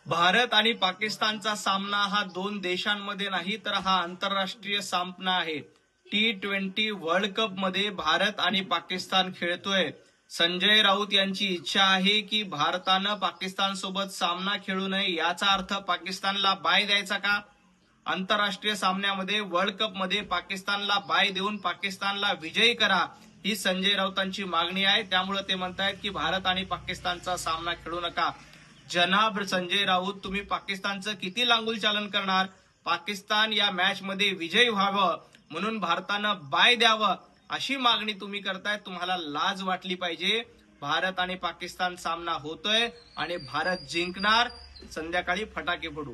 भारत आणि पाकिस्तानचा सामना हा दोन देशांमध्ये नाही तर हा आंतरराष्ट्रीय सामना आहे। T20 वर्ल्ड कप मध्ये भारत आणि पाकिस्तान खेळतोय। संजय राऊत यांची इच्छा आहे की भारतानं पाकिस्तान सोबत सामना खेळू नये, याचा अर्थ पाकिस्तानला बाय द्यायचा का? आंतरराष्ट्रीय सामन्यामध्ये वर्ल्ड कप मध्ये पाकिस्तानला बाय देऊन पाकिस्तानला विजयी करा, ही संजय राऊतांची मागणी आहे। त्यामुळे ते म्हणतायत की भारत आणि पाकिस्तानचा सामना खेळू नका। जनाब संजय राऊत, तुम्ही पाकिस्तानचं किती लांगुल चालन करणार? पाकिस्तान या मॅच मध्ये विजयी व्हावं म्हणून भारतानं बाय द्यावं अशी मागणी तुम्ही करताय। तुम्हाला लाज वाटली पाहिजे। भारत आणि पाकिस्तान सामना होतोय आणि भारत जिंकणार। संध्याकाळी फटाके फोडू।